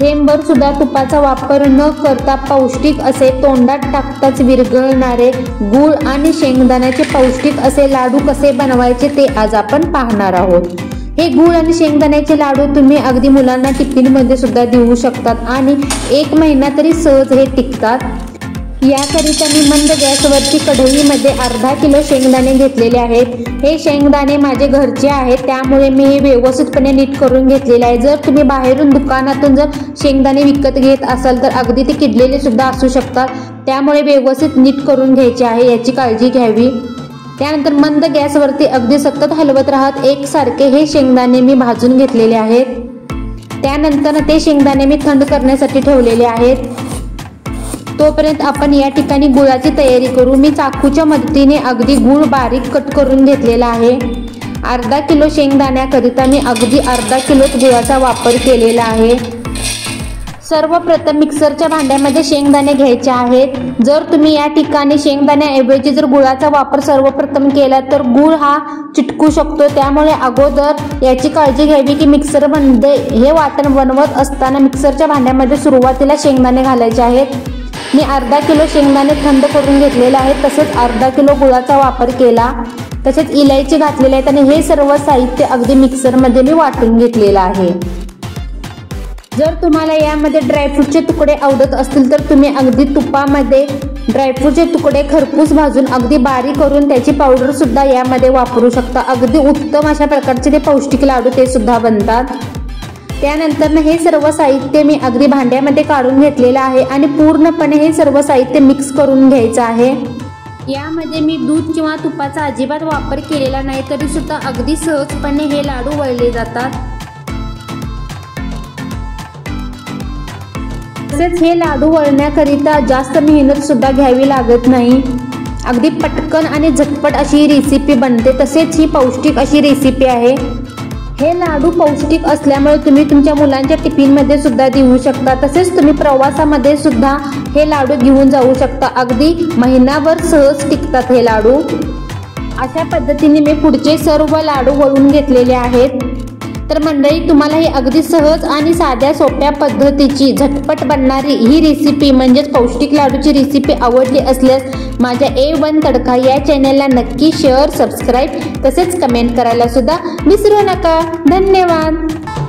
थेंबभर सुद्धा तुपाचा वापर न करता पौष्टिक असे तोंडात टाकताच विरघळणारे गूळ आणि शेंगदाण्याचे पौष्टिक असे लाडू कसे बनवायचे ते आज आपण पाहणार आहोत। हे गूळ आणि शेंगदाण्याचे लाडू तुम्ही अगदी मुलांना टिफिनमध्ये सुद्धा देऊ शकतात आणि 1 महिना तरी सहज हे टिकतात। याकरिता मी मंद गॅसवरती कढईमध्ये अर्धा किलो शेंगदाणे घेतलेले आहेत। हे शेंगदाणे माझे घरचे आहेत, त्यामुळे मी हे व्यवस्थितपणे नीट करून घेतलेले आहे। जर तुम्ही बाहेरून दुकानातून जर शेंगदाणे विकत घेत असाल तर अगदी ते किडलेले सुद्धा असू शकतात, त्यामुळे व्यवस्थित नीट करून घ्यायचे आहे, याची काळजी घ्यावी। त्यानंतर मंद गॅसवरती अगदी सतत हलवत राहत एकसारखे हे शेंगदाणे मी भाजून घेतलेले आहेत। त्यानंतर ते शेंगदाणे मी थंड करण्यासाठी ठेवलेले आहेत। तोपर्यंत आपण या ठिकाणी गुळाची तयारी करू। मी चाकूच्या मदतीने अगदी गुळ बारीक कट करून घेतलेला आहे। अर्धा किलो शेंगदाण्याकरिता मी अगदी अर्धा किलोच गुळाचा वापर केलेला आहे। सर्वप्रथम मिक्सरच्या भांड्यामध्ये शेंगदाणे घ्यायचे आहेत। जर तुम्ही या ठिकाणी शेंगदाण्याऐवजी जर गुळाचा वापर सर्वप्रथम केला तर गुळ हा चिटकू शकतो, त्यामुळे अगोदर याची काळजी घ्यावी की मिक्सरमध्ये हे वाटण बनवत असताना मिक्सरच्या भांड्यामध्ये सुरुवातीला शेंगदाणे घालायचे आहेत। मी अर्धा किलो शेंगदाणे थंड करून घेतलेले आहेत, तसेच अर्धा किलो गुळाचा वापर केला, तसेच इलायची घातलेली आहेत आणि हे सर्व साहित्य अगदी मिक्सरमध्ये मी वाटून घेतलेलं आहे। जर तुम्हाला यामध्ये ड्रायफ्रूटचे तुकडे आवडत असतील तर तुम्ही अगदी तुपामध्ये ड्रायफ्रूटचे तुकडे खरपूस भाजून अगदी बारीक करून त्याची पावडर सुद्धा यामध्ये वापरू शकता। अगदी उत्तम अशा प्रकारचे ते पौष्टिक लाडू ते सुद्धा बनतात। त्यानंतर हे सर्व साहित्य मी अगदी भांड्यामध्ये काढून घेतलेलं आहे आणि पूर्णपणे हे सर्व साहित्य मिक्स करून घ्यायचं आहे। यामध्ये मी दूध किंवा तुपाचा अजिबात वापर केलेला नाही, तरी सुद्धा अगदी सहजपणे हे लाडू वळले जातात। तसेच हे लाडू वळण्याकरिता जास्त मेहनत सुद्धा घ्यावी लागत नाही, अगदी पटकन आणि झटपट अशी ही रेसिपी बनते। तसेच ही पौष्टिक अशी रेसिपी आहे। हे लाडू पौष्टिक असल्यामुळे तुम्ही तुमच्या मुलांच्या टिफिनमध्ये सुद्धा देऊ शकता, तसेच तुम्ही प्रवासामध्ये सुद्धा हे लाडू घेऊन जाऊ शकता। अगदी महिनाभर सहज टिकतात हे लाडू। अशा पद्धतीने मी पुढचे सर्व लाडू वळून घेतलेले आहेत। तर मंडळी, तुम्हाला ही अगदी सहज आणि साध्या सोप्या पद्धतीची झटपट बनणारी ही रेसिपी म्हणजेच पौष्टिक लाडूची रेसिपी आवडली असल्यास माझ्या A1 तडका या चॅनलला नक्की शेअर, सबस्क्राईब तसेच कमेंट करायला सुद्धा विसरू नका। धन्यवाद।